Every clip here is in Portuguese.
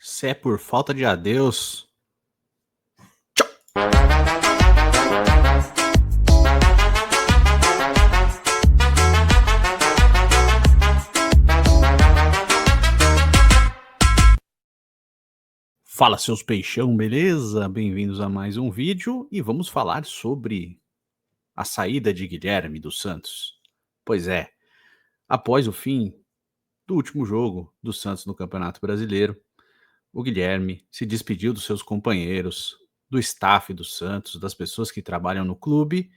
Se é por falta de adeus. Fala, seus peixão, beleza? Bem-vindos a mais um vídeo e vamos falar sobre a saída de Guilherme dos Santos. Pois é, após o fim do último jogo do Santos no Campeonato Brasileiro, o Guilherme se despediu dos seus companheiros, do staff do Santos, das pessoas que trabalham no clube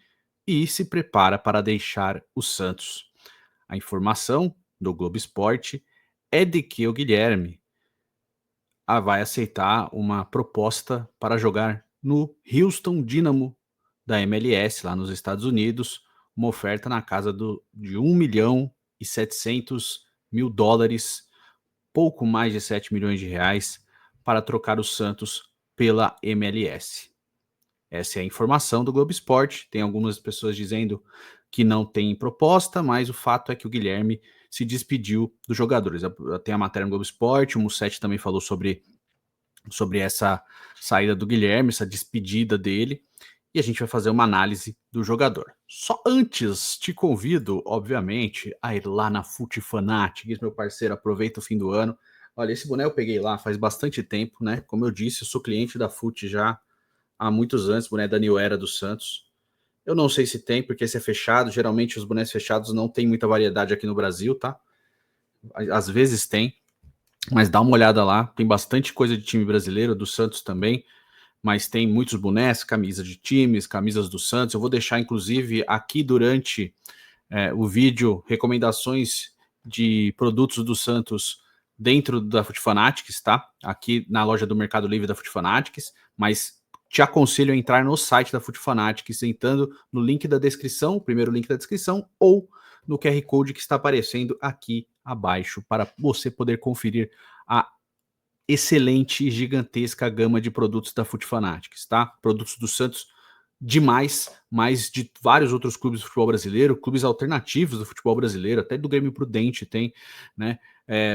e se prepara para deixar o Santos. A informação do Globo Esporte é de que o Guilherme vai aceitar uma proposta para jogar no Houston Dynamo da MLS, lá nos Estados Unidos, uma oferta na casa de 1.700.000 dólares, pouco mais de 7 milhões de reais, para trocar o Santos pela MLS. Essa é a informação do Globo Esporte. Tem algumas pessoas dizendo que não tem proposta, mas o fato é que o Guilherme se despediu dos jogadores. Tem a matéria no Globo Esporte, o Mussetti também falou sobre essa saída do Guilherme, essa despedida dele, e a gente vai fazer uma análise do jogador. Só antes, te convido, obviamente, a ir lá na Fute Fanatics, meu parceiro, aproveita o fim do ano. Olha, esse boné eu peguei lá faz bastante tempo, né? Como eu disse, eu sou cliente da Fute já há muitos anos, boné da New Era do Santos. Eu não sei se tem, porque esse é fechado. Geralmente os bonés fechados não tem muita variedade aqui no Brasil, tá? Às vezes tem, mas dá uma olhada lá. Tem bastante coisa de time brasileiro, do Santos também, mas tem muitos bonés, camisas de times, camisas do Santos. Eu vou deixar, inclusive, aqui durante o vídeo, recomendações de produtos do Santos dentro da Fute Fanatics, tá? Aqui na loja do Mercado Livre da Fute Fanatics, mas te aconselho a entrar no site da Fute Fanatics, entrando no link da descrição, o primeiro link da descrição, ou no QR Code que está aparecendo aqui abaixo, para você poder conferir a excelente e gigantesca gama de produtos da Fute Fanatics, tá? Produtos do Santos demais, mas de vários outros clubes do futebol brasileiro, clubes alternativos do futebol brasileiro, até do Grêmio Prudente tem, né?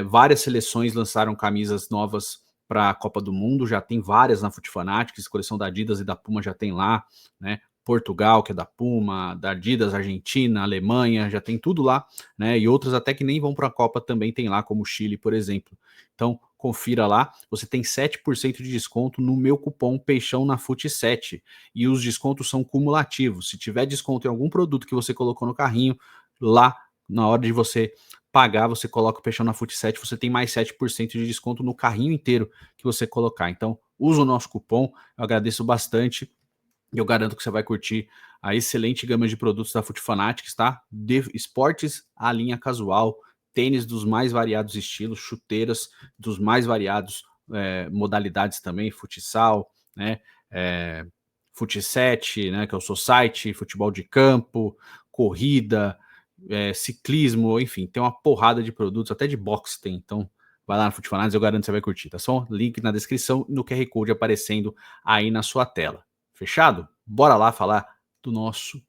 Várias seleções lançaram camisas novas para a Copa do Mundo, já tem várias na Fute Fanatics, coleção da Adidas e da Puma já tem lá, né? Portugal, que é da Puma, da Adidas, Argentina, Alemanha, já tem tudo lá, né? E outras até que nem vão para a Copa também tem lá, como o Chile, por exemplo. Então, confira lá, você tem 7% de desconto no meu cupom Peixão na Fute 7, e os descontos são cumulativos. Se tiver desconto em algum produto que você colocou no carrinho, lá na hora de você pagar, você coloca o Peixão na Fute 7, você tem mais 7% de desconto no carrinho inteiro que você colocar. Então, usa o nosso cupom, eu agradeço bastante. E eu garanto que você vai curtir a excelente gama de produtos da Fute Fanatics, tá? De esportes à linha casual, tênis dos mais variados estilos, chuteiras dos mais variados modalidades também, futsal, né? Fute 7, né? Que é o society, futebol de campo, corrida, ciclismo, enfim, tem uma porrada de produtos, até de boxe tem. Então, vai lá na Fute Fanatics, eu garanto que você vai curtir, tá só? Link na descrição e no QR Code aparecendo aí na sua tela. Fechado? Bora lá falar do nosso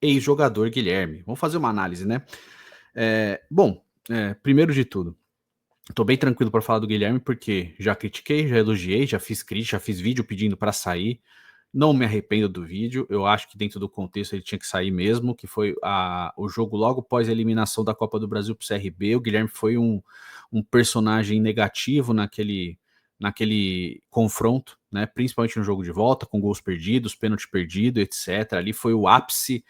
ex-jogador Guilherme. Vamos fazer uma análise, né? Primeiro de tudo, tô bem tranquilo para falar do Guilherme, porque já critiquei, já elogiei, já fiz crítica, já fiz vídeo pedindo para sair. Não me arrependo do vídeo, eu acho que dentro do contexto ele tinha que sair mesmo, que foi o jogo logo após a eliminação da Copa do Brasil pro CRB. O Guilherme foi um personagem negativo naquele confronto, né? Principalmente no jogo de volta, com gols perdidos, pênalti perdido, etc. Ali foi o ápice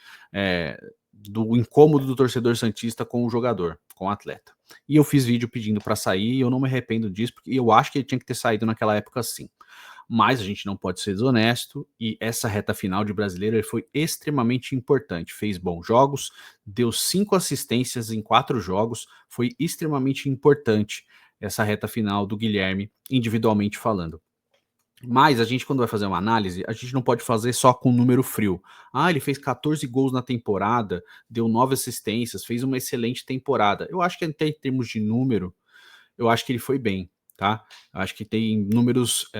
do incômodo do torcedor santista com o jogador, com o atleta. E eu fiz vídeo pedindo para sair, e eu não me arrependo disso, porque eu acho que ele tinha que ter saído naquela época sim. Mas a gente não pode ser desonesto, e essa reta final de Brasileiro ele foi extremamente importante. Fez bons jogos, deu 5 assistências em 4 jogos, foi extremamente importante essa reta final do Guilherme, individualmente falando. Mas a gente, quando vai fazer uma análise, a gente não pode fazer só com número frio. Ele fez 14 gols na temporada, deu 9 assistências, fez uma excelente temporada. Eu acho que até em termos de número, eu acho que ele foi bem, tá? Eu acho que tem números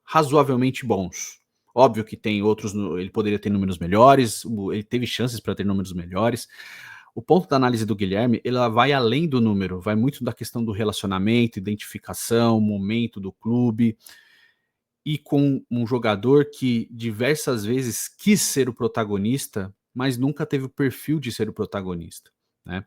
razoavelmente bons. Óbvio que tem outros, ele poderia ter números melhores, ele teve chances para ter números melhores. o ponto da análise do Guilherme, ela vai além do número, vai muito da questão do relacionamento, identificação, momento do clube, e com um jogador que diversas vezes quis ser o protagonista, mas nunca teve o perfil de ser o protagonista, né?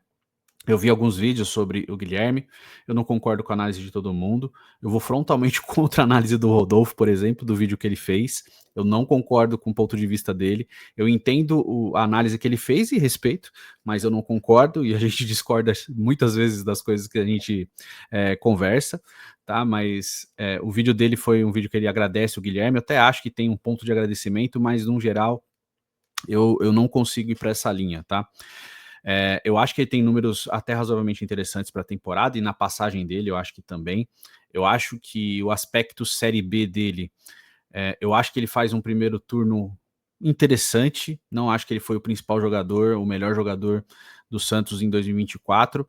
Eu vi alguns vídeos sobre o Guilherme, eu não concordo com a análise de todo mundo, eu vou frontalmente contra a análise do Rodolfo, por exemplo, do vídeo que ele fez, eu não concordo com o ponto de vista dele, eu entendo a análise que ele fez e respeito, mas eu não concordo e a gente discorda muitas vezes das coisas que a gente conversa, tá? Mas o vídeo dele foi um vídeo que ele agradece o Guilherme, eu até acho que tem um ponto de agradecimento, mas no geral eu não consigo ir para essa linha, tá? Eu acho que ele tem números até razoavelmente interessantes para a temporada e na passagem dele eu acho que também. Eu acho que o aspecto Série B dele, eu acho que ele faz um primeiro turno interessante. Não acho que ele foi o principal jogador, o melhor jogador do Santos em 2024.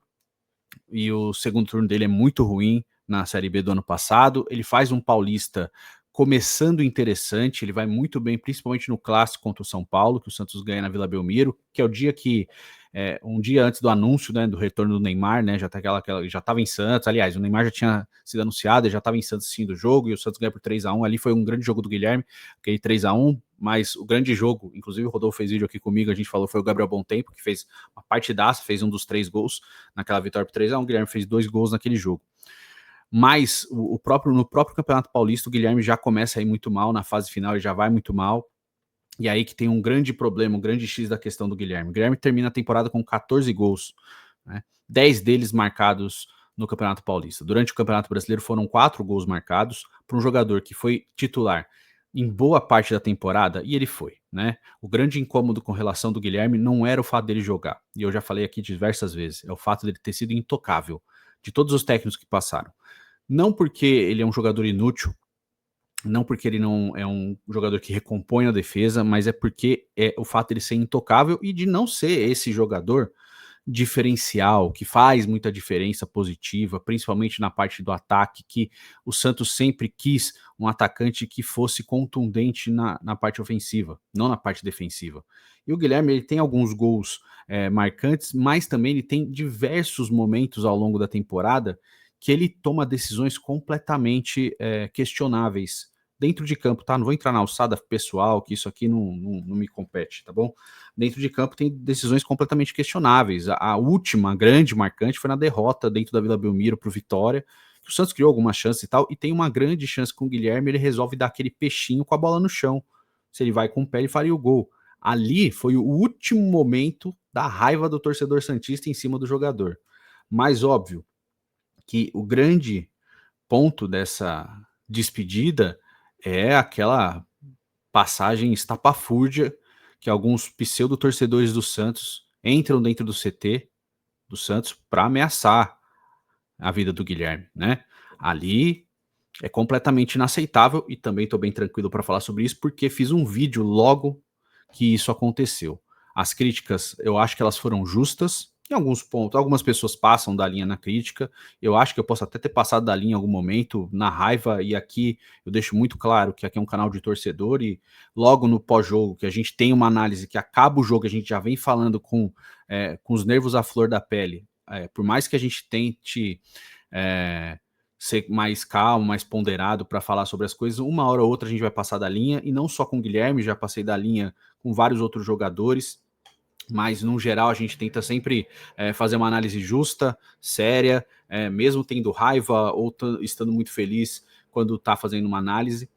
E o segundo turno dele é muito ruim na Série B do ano passado. Ele faz um Paulista começando interessante, ele vai muito bem, principalmente no clássico contra o São Paulo, que o Santos ganha na Vila Belmiro, que é o dia que um dia antes do anúncio, né, do retorno do Neymar, né, já tá já estava em Santos, aliás, o Neymar já tinha sido anunciado, ele já estava em Santos assistindo o jogo, e o Santos ganha por 3-1, ali foi um grande jogo do Guilherme, aquele 3-1, mas o grande jogo, inclusive o Rodolfo fez vídeo aqui comigo, a gente falou, foi o Gabriel Bontempo, que fez uma partidaça, fez um dos 3 gols naquela vitória por 3-1, o Guilherme fez 2 gols naquele jogo. Mas no próprio Campeonato Paulista, o Guilherme já começa a ir muito mal, na fase final ele já vai muito mal, e aí que tem um grande problema, um grande X da questão do Guilherme. O Guilherme termina a temporada com 14 gols, né? 10 deles marcados no Campeonato Paulista. Durante o Campeonato Brasileiro foram 4 gols marcados para um jogador que foi titular em boa parte da temporada, e ele foi, né? O grande incômodo com relação do Guilherme não era o fato dele jogar, e eu já falei aqui diversas vezes, é o fato dele ter sido intocável, de todos os técnicos que passaram. Não porque ele é um jogador inútil, não porque ele não é um jogador que recompõe a defesa, mas é porque é o fato dele ser intocável e de não ser esse jogador diferencial, que faz muita diferença positiva, principalmente na parte do ataque, que o Santos sempre quis um atacante que fosse contundente na parte ofensiva, não na parte defensiva. E o Guilherme ele tem alguns gols marcantes, mas também ele tem diversos momentos ao longo da temporada que ele toma decisões completamente questionáveis dentro de campo, tá? Não vou entrar na alçada pessoal, que isso aqui não me compete, tá bom? Dentro de campo tem decisões completamente questionáveis. A última grande marcante foi na derrota dentro da Vila Belmiro para o Vitória, que o Santos criou algumas chances e tal, e tem uma grande chance com o Guilherme, ele resolve dar aquele peixinho com a bola no chão. Se ele vai com o pé, ele faria o gol. Ali foi o último momento da raiva do torcedor santista em cima do jogador. Mas óbvio que o grande ponto dessa despedida é aquela passagem estapafúrdia que alguns pseudo-torcedores do Santos entram dentro do CT do Santos para ameaçar a vida do Guilherme, né? Ali é completamente inaceitável e também estou bem tranquilo para falar sobre isso porque fiz um vídeo logo que isso aconteceu. As críticas, eu acho que elas foram justas. Em alguns pontos, algumas pessoas passam da linha na crítica. Eu acho que eu posso até ter passado da linha em algum momento, na raiva, e aqui eu deixo muito claro que aqui é um canal de torcedor e logo no pós-jogo, que a gente tem uma análise que acaba o jogo, a gente já vem falando com os nervos à flor da pele. Por mais que a gente tente ser mais calmo, mais ponderado para falar sobre as coisas, uma hora ou outra a gente vai passar da linha, e não só com o Guilherme, já passei da linha com vários outros jogadores, mas no geral a gente tenta sempre fazer uma análise justa, séria, mesmo tendo raiva ou estando muito feliz quando está fazendo uma análise,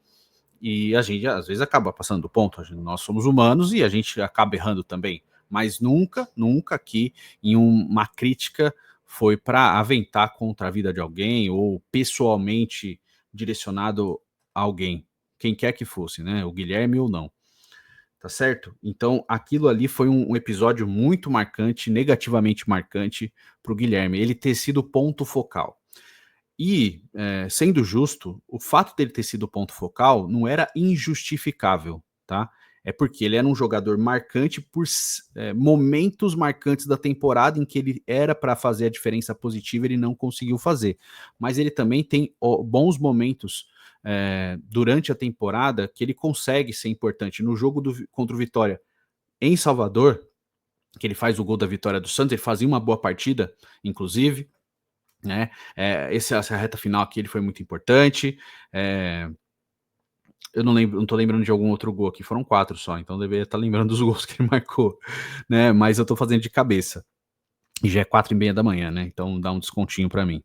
e a gente às vezes acaba passando do ponto, nós somos humanos e a gente acaba errando também, mas nunca, nunca aqui em uma crítica foi para aventar contra a vida de alguém ou pessoalmente direcionado a alguém, quem quer que fosse, né, o Guilherme ou não. Tá certo? Então, aquilo ali foi um episódio muito marcante, negativamente marcante para o Guilherme, ele ter sido ponto focal. E, sendo justo, o fato dele ter sido ponto focal não era injustificável, tá? É porque ele era um jogador marcante por momentos marcantes da temporada em que ele era para fazer a diferença positiva, ele não conseguiu fazer. Mas ele também tem bons momentos durante a temporada que ele consegue ser importante. No jogo contra o Vitória em Salvador, que ele faz o gol da vitória do Santos, ele fazia uma boa partida, inclusive, né? Essa reta final aqui ele foi muito importante. Eu não lembro, não tô lembrando de algum outro gol aqui, foram 4 só, então deveria estar lembrando dos gols que ele marcou, né? Mas eu tô fazendo de cabeça. E já é 4h30 da manhã, né? Então dá um descontinho para mim.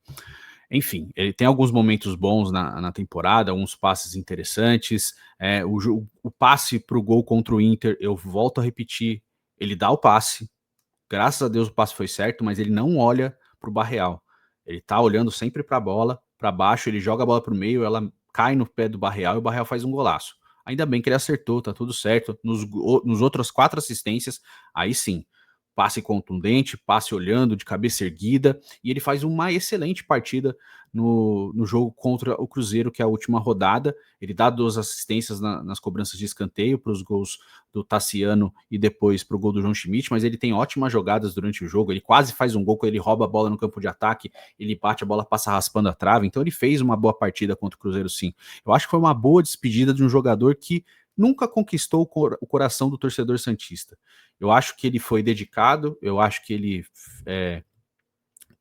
Enfim, ele tem alguns momentos bons na temporada, alguns passes interessantes. O passe para o gol contra o Inter, eu volto a repetir, ele dá o passe. Graças a Deus o passe foi certo, mas ele não olha para o Barreal. Ele tá olhando sempre para a bola, para baixo, ele joga a bola para o meio, ela cai no pé do Barreal e o Barreal faz um golaço. Ainda bem que ele acertou, tá tudo certo. Nos outras 4 assistências, aí sim, passe contundente, passe olhando, de cabeça erguida, e ele faz uma excelente partida no jogo contra o Cruzeiro, que é a última rodada. Ele dá 2 assistências nas cobranças de escanteio para os gols do Tassiano e depois para o gol do João Schmidt, mas ele tem ótimas jogadas durante o jogo. Ele quase faz um gol quando ele rouba a bola no campo de ataque, ele bate a bola, passa raspando a trave. Então ele fez uma boa partida contra o Cruzeiro, sim. Eu acho que foi uma boa despedida de um jogador que nunca conquistou o coração do torcedor santista. Eu acho que ele foi dedicado, eu acho que ele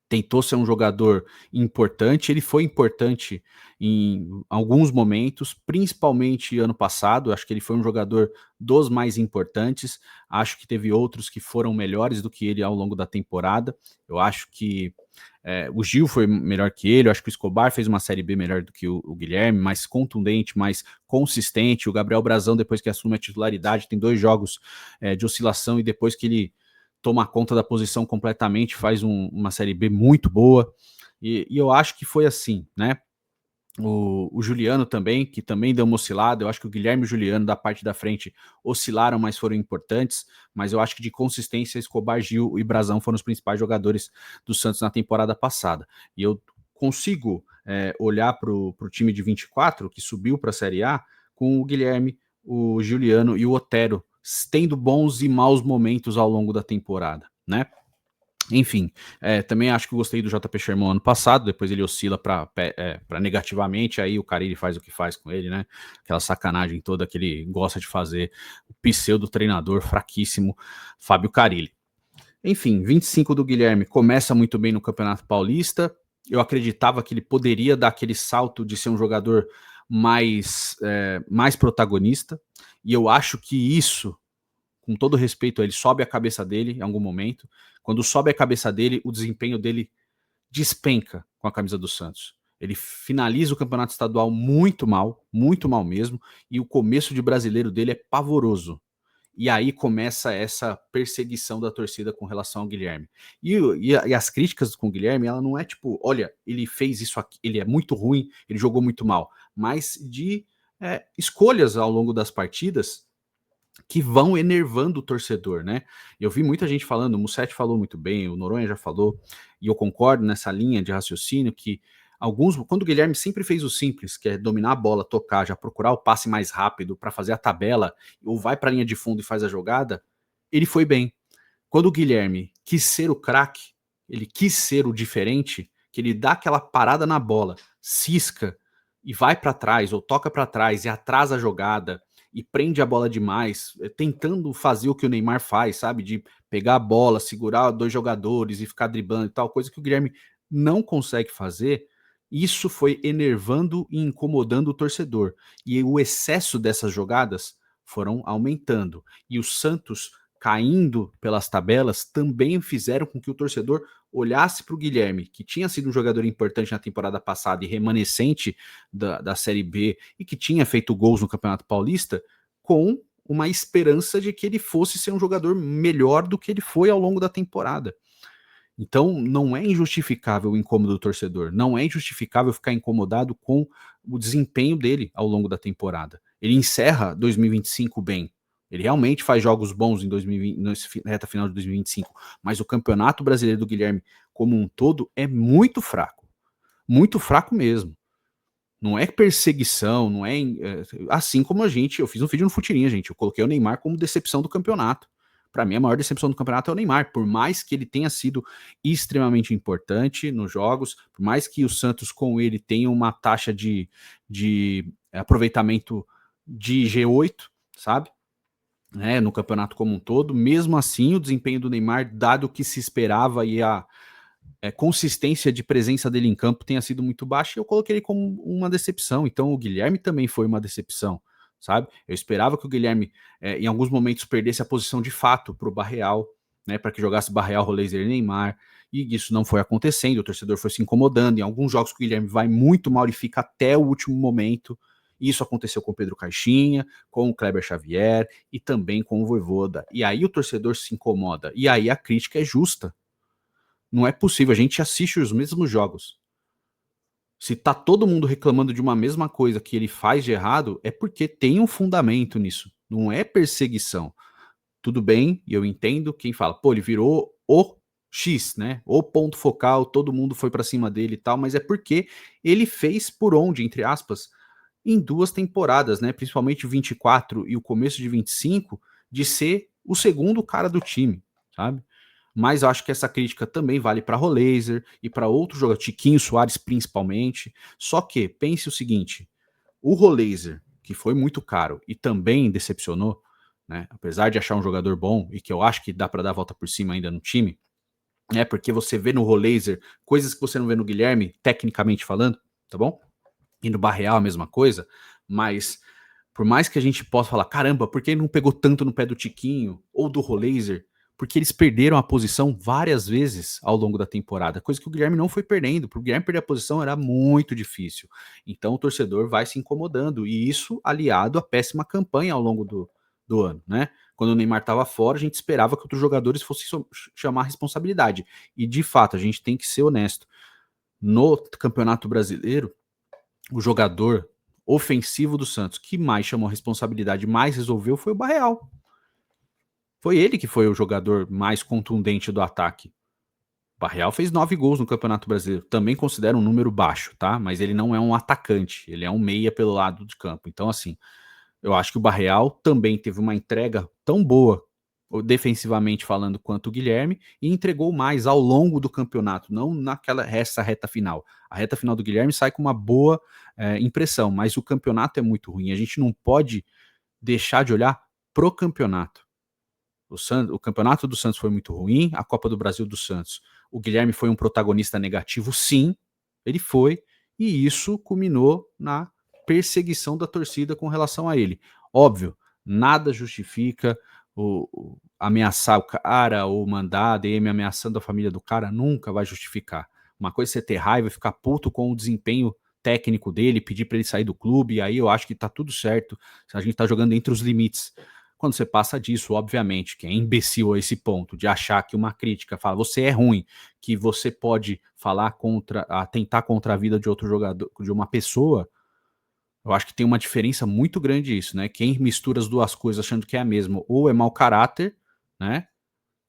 tentou ser um jogador importante, ele foi importante em alguns momentos, principalmente ano passado, acho que ele foi um jogador dos mais importantes, acho que teve outros que foram melhores do que ele ao longo da temporada, eu acho que o Gil foi melhor que ele, eu acho que o Escobar fez uma Série B melhor do que o Guilherme, mais contundente, mais consistente, o Gabriel Brazão, depois que assume a titularidade, tem 2 jogos de oscilação, e depois que ele toma conta da posição completamente, faz uma Série B muito boa, e eu acho que foi assim, né? O Juliano também, que também deu uma oscilada. Eu acho que o Guilherme e o Juliano, da parte da frente, oscilaram, mas foram importantes. Mas eu acho que de consistência, Escobar, Gil e Brazão foram os principais jogadores do Santos na temporada passada. E eu consigo olhar para o time de 24, que subiu para a Série A, com o Guilherme, o Juliano e o Otero, tendo bons e maus momentos ao longo da temporada, né? Enfim, também acho que eu gostei do JP Sherman ano passado, depois ele oscila para negativamente, aí o Carille faz o que faz com ele, né? Aquela sacanagem toda que ele gosta de fazer, o pseudo treinador fraquíssimo, Fábio Carille. Enfim, 25 do Guilherme começa muito bem no Campeonato Paulista, eu acreditava que ele poderia dar aquele salto de ser um jogador mais protagonista, e eu acho que isso, com todo respeito, ele sobe a cabeça dele em algum momento. Quando sobe a cabeça dele, o desempenho dele despenca com a camisa do Santos. Ele finaliza o campeonato estadual muito mal mesmo, e o começo de brasileiro dele é pavoroso. E aí começa essa perseguição da torcida com relação ao Guilherme. E as críticas com o Guilherme, ela não é tipo, olha, ele fez isso aqui, ele é muito ruim, ele jogou muito mal, mas de escolhas ao longo das partidas que vão enervando o torcedor, né? Eu vi muita gente falando, o Musetti falou muito bem, o Noronha já falou, e eu concordo nessa linha de raciocínio que quando o Guilherme sempre fez o simples, que é dominar a bola, tocar, já procurar o passe mais rápido para fazer a tabela, ou vai para a linha de fundo e faz a jogada, ele foi bem. Quando o Guilherme quis ser o craque, ele quis ser o diferente, que ele dá aquela parada na bola, cisca e vai para trás, ou toca para trás e atrasa a jogada, e prende a bola demais, tentando fazer o que o Neymar faz, sabe? De pegar a bola, segurar 2 jogadores e ficar driblando e tal, coisa que o Guilherme não consegue fazer. Isso foi enervando e incomodando o torcedor. E o excesso dessas jogadas foram aumentando. E o Santos caindo pelas tabelas também fizeram com que o torcedor olhasse para o Guilherme, que tinha sido um jogador importante na temporada passada e remanescente da Série B e que tinha feito gols no Campeonato Paulista, com uma esperança de que ele fosse ser um jogador melhor do que ele foi ao longo da temporada. Então, não é injustificável o incômodo do torcedor, não é injustificável ficar incomodado com o desempenho dele ao longo da temporada. Ele encerra 2025 bem. Ele realmente faz jogos bons em 2020, na reta final de 2025, mas o Campeonato Brasileiro do Guilherme como um todo é muito fraco mesmo. Não é perseguição, não é, assim como eu fiz um vídeo no Futirinha, gente, eu coloquei o Neymar como decepção do campeonato. Para mim, a maior decepção do campeonato é o Neymar, por mais que ele tenha sido extremamente importante nos jogos, por mais que o Santos com ele tenha uma taxa de aproveitamento de G8, sabe? né, no campeonato como um todo. Mesmo assim, o desempenho do Neymar, dado o que se esperava e a consistência de presença dele em campo tenha sido muito baixa, e eu coloquei ele como uma decepção. Então o Guilherme também foi uma decepção, sabe? Eu esperava que o Guilherme, em alguns momentos, perdesse a posição de fato para o Barreal, né, para que jogasse Barreal, Roleiser e Neymar, e isso não foi acontecendo, o torcedor foi se incomodando. Em alguns jogos que o Guilherme vai muito mal e fica até o último momento. Isso aconteceu com o Pedro Caixinha, com o Kleber Xavier e também com o Vojvoda. E aí o torcedor se incomoda. E aí a crítica é justa. Não é possível, a gente assiste os mesmos jogos. Se tá todo mundo reclamando de uma mesma coisa que ele faz de errado, é porque tem um fundamento nisso. Não é perseguição. Tudo bem, e eu entendo quem fala, pô, ele virou o X, né? O ponto focal, todo mundo foi para cima dele e tal, mas é porque ele fez por onde, entre aspas, em 2 temporadas, né? Principalmente 24 e o começo de 25, de ser o segundo cara do time, sabe? Mas eu acho que essa crítica também vale para Roleiser e para outros jogadores, Tiquinho Soares principalmente. Só que pense o seguinte: o Roleiser, que foi muito caro e também decepcionou, né? Apesar de achar um jogador bom e que eu acho que dá para dar a volta por cima ainda no time, é porque você vê no Roleiser coisas que você não vê no Guilherme, tecnicamente falando, tá bom? E no Barreal a mesma coisa, mas por mais que a gente possa falar, caramba, por que ele não pegou tanto no pé do Tiquinho ou do Roleiser? Porque eles perderam a posição várias vezes ao longo da temporada, coisa que o Guilherme não foi perdendo. Para o Guilherme perder a posição era muito difícil. Então o torcedor vai se incomodando, e isso aliado à péssima campanha ao longo do ano, né? Quando o Neymar estava fora, a gente esperava que outros jogadores fossem chamar a responsabilidade. E de fato, a gente tem que ser honesto. No Campeonato Brasileiro, o jogador ofensivo do Santos que mais chamou a responsabilidade, mais resolveu, foi o Barreal. Foi ele que foi o jogador mais contundente do ataque. O Barreal fez 9 gols no Campeonato Brasileiro. Também considero um número baixo, tá? Mas ele não é um atacante, ele é um meia pelo lado de campo. Então, assim, eu acho que o Barreal também teve uma entrega tão boa, defensivamente falando, quanto o Guilherme, e entregou mais ao longo do campeonato, não essa reta final. A reta final do Guilherme sai com uma boa impressão, mas o campeonato é muito ruim. A gente não pode deixar de olhar pro campeonato. O campeonato do Santos foi muito ruim, a Copa do Brasil do Santos. O Guilherme foi um protagonista negativo, sim, ele foi, e isso culminou na perseguição da torcida com relação a ele. Óbvio, nada justifica ameaçar o cara ou mandar DM ameaçando a família do cara, nunca vai justificar. Uma coisa é você ter raiva e ficar puto com o desempenho técnico dele, pedir para ele sair do clube, e aí eu acho que tá tudo certo, a gente tá jogando entre os limites. Quando você passa disso, obviamente, que é imbecil a esse ponto de achar que uma crítica fala você é ruim, que você pode falar atentar contra a vida de outro jogador, de uma pessoa, eu acho que tem uma diferença muito grande isso, né? Quem mistura as duas coisas achando que é a mesma, ou é mau caráter, né?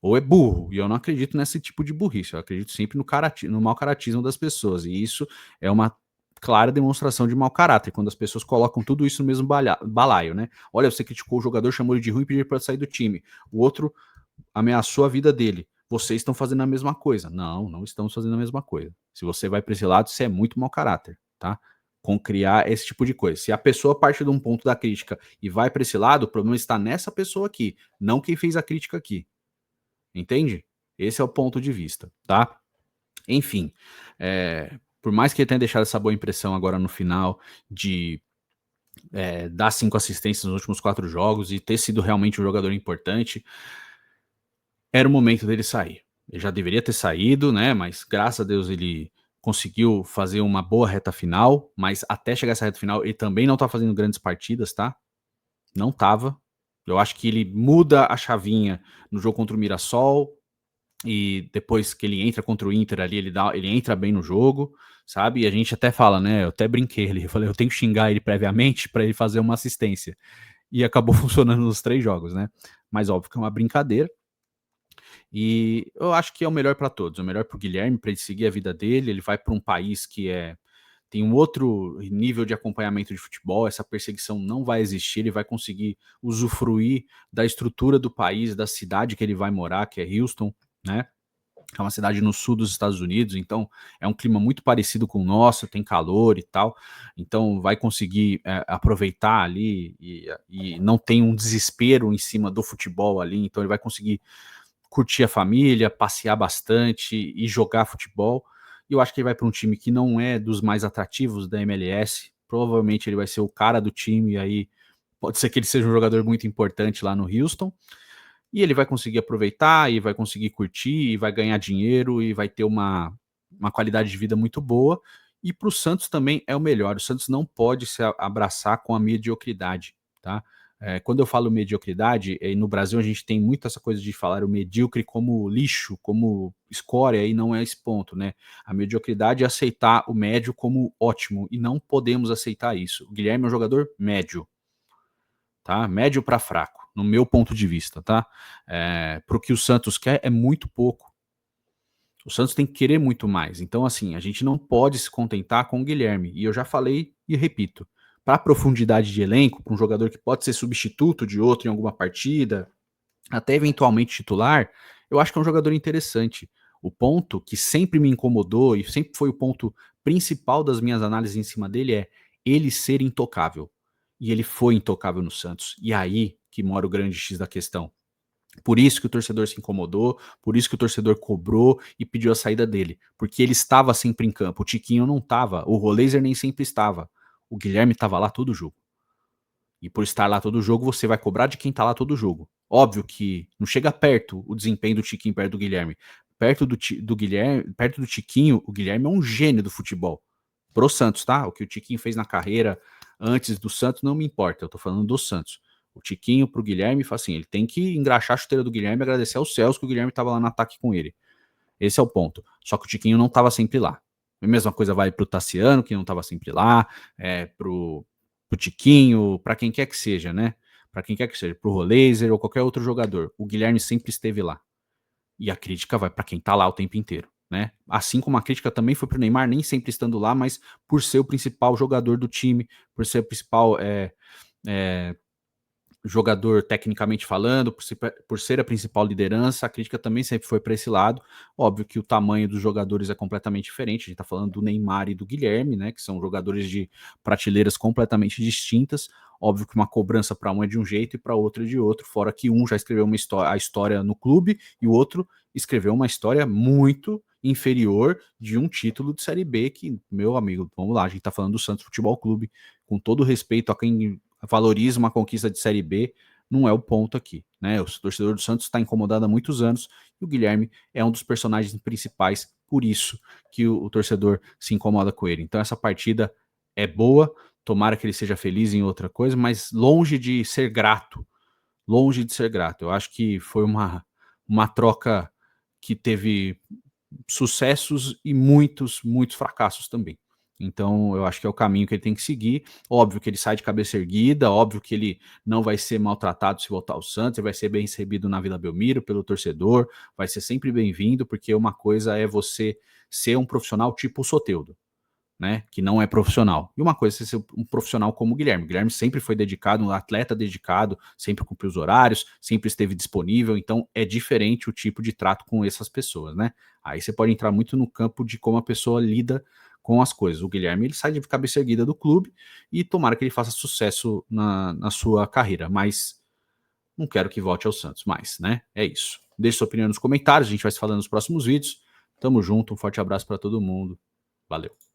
Ou é burro. E eu não acredito nesse tipo de burrice. Eu acredito sempre no mau caratismo das pessoas. E isso é uma clara demonstração de mau caráter, quando as pessoas colocam tudo isso no mesmo balaio, né? Olha, você criticou o jogador, chamou ele de ruim e pediu para sair do time. O outro ameaçou a vida dele. Vocês estão fazendo a mesma coisa. Não, não estamos fazendo a mesma coisa. Se você vai para esse lado, você é muito mau caráter, tá? Com criar esse tipo de coisa. Se a pessoa parte de um ponto da crítica e vai para esse lado, o problema está nessa pessoa aqui, não quem fez a crítica aqui. Entende? Esse é o ponto de vista, tá? Enfim, por mais que ele tenha deixado essa boa impressão agora no final de dar 5 assistências nos últimos 4 jogos e ter sido realmente um jogador importante, era o momento dele sair. Ele já deveria ter saído, né? Mas graças a Deus ele conseguiu fazer uma boa reta final, mas até chegar essa reta final ele também não tá fazendo grandes partidas, tá? Não tava. Eu acho que ele muda a chavinha no jogo contra o Mirassol, e depois que ele entra contra o Inter ali, ele entra bem no jogo, sabe? E a gente até fala, né? Eu até brinquei ali, eu falei, eu tenho que xingar ele previamente para ele fazer uma assistência. E acabou funcionando nos 3 jogos, né? Mas óbvio que é uma brincadeira. E eu acho que é o melhor para todos, é o melhor para o Guilherme, para ele seguir a vida dele. Ele vai para um país que tem um outro nível de acompanhamento de futebol, essa perseguição não vai existir, ele vai conseguir usufruir da estrutura do país, da cidade que ele vai morar, que é Houston, né? é uma cidade no sul dos Estados Unidos, então é um clima muito parecido com o nosso, tem calor e tal, então vai conseguir aproveitar ali e não tem um desespero em cima do futebol ali, então ele vai conseguir curtir a família, passear bastante e jogar futebol. E eu acho que ele vai para um time que não é dos mais atrativos da MLS, provavelmente ele vai ser o cara do time, e aí pode ser que ele seja um jogador muito importante lá no Houston, e ele vai conseguir aproveitar, e vai conseguir curtir, e vai ganhar dinheiro, e vai ter uma qualidade de vida muito boa. E para o Santos também é o melhor. O Santos não pode se abraçar com a mediocridade, tá? Quando eu falo mediocridade, no Brasil a gente tem muito essa coisa de falar o medíocre como lixo, como escória, e não é esse ponto, né? A mediocridade é aceitar o médio como ótimo, e não podemos aceitar isso. O Guilherme é um jogador médio, tá? Médio para fraco, no meu ponto de vista, tá? Para o que o Santos quer é muito pouco. O Santos tem que querer muito mais. Então, assim, a gente não pode se contentar com o Guilherme. E eu já falei e repito. Para profundidade de elenco, para um jogador que pode ser substituto de outro em alguma partida, até eventualmente titular, eu acho que é um jogador interessante. O ponto que sempre me incomodou e sempre foi o ponto principal das minhas análises em cima dele é ele ser intocável. E ele foi intocável no Santos. E aí que mora o grande X da questão. Por isso que o torcedor se incomodou, por isso que o torcedor cobrou e pediu a saída dele, porque ele estava sempre em campo. O Tiquinho não estava, o Roleiser nem sempre estava. O Guilherme estava lá todo jogo. E por estar lá todo jogo, você vai cobrar de quem tá lá todo jogo. Óbvio que não chega perto o desempenho do Tiquinho perto do Guilherme. Do Guilherme, perto do Tiquinho, o Guilherme é um gênio do futebol. Pro Santos, tá? O que o Tiquinho fez na carreira antes do Santos não me importa, eu tô falando do Santos. O Tiquinho pro Guilherme, assim, ele tem que engraxar a chuteira do Guilherme e agradecer aos céus que o Guilherme tava lá no ataque com ele. Esse é o ponto. Só que o Tiquinho não tava sempre lá. A mesma coisa vale pro Tassiano, que não tava sempre lá, pro Tiquinho, para quem quer que seja, né? Para quem quer que seja, pro Roleiser ou qualquer outro jogador. O Guilherme sempre esteve lá. E a crítica vai para quem tá lá o tempo inteiro, né? Assim como a crítica também foi pro Neymar, nem sempre estando lá, mas por ser o principal jogador do time, por ser o principal é, jogador tecnicamente falando, por ser a principal liderança, a crítica também sempre foi para esse lado. Óbvio que o tamanho dos jogadores é completamente diferente, a gente está falando do Neymar e do Guilherme, né, que são jogadores de prateleiras completamente distintas. Óbvio que uma cobrança para um é de um jeito e para outro é de outro, fora que um já escreveu a história no clube e o outro escreveu uma história muito inferior de um título de Série B que, meu amigo, vamos lá, a gente está falando do Santos Futebol Clube, com todo respeito a quem valoriza uma conquista de Série B, não é o ponto aqui, né? O torcedor do Santos está incomodado há muitos anos e o Guilherme é um dos personagens principais, por isso que o torcedor se incomoda com ele. Então essa partida é boa, tomara que ele seja feliz em outra coisa, mas longe de ser grato, longe de ser grato. Eu acho que foi uma troca que teve sucessos e muitos fracassos também. Então, eu acho que é o caminho que ele tem que seguir. Óbvio que ele sai de cabeça erguida, óbvio que ele não vai ser maltratado se voltar ao Santos, ele vai ser bem recebido na Vila Belmiro pelo torcedor, vai ser sempre bem-vindo, porque uma coisa é você ser um profissional tipo o Soteldo, né, que não é profissional. E uma coisa é ser um profissional como o Guilherme. O Guilherme sempre foi dedicado, um atleta dedicado, sempre cumpriu os horários, sempre esteve disponível, então é diferente o tipo de trato com essas pessoas, né? Aí você pode entrar muito no campo de como a pessoa lida com as coisas. O Guilherme, ele sai de cabeça erguida do clube e tomara que ele faça sucesso na sua carreira, mas não quero que volte ao Santos mais, né? É isso. Deixe sua opinião nos comentários, a gente vai se falando nos próximos vídeos. Tamo junto, um forte abraço para todo mundo. Valeu.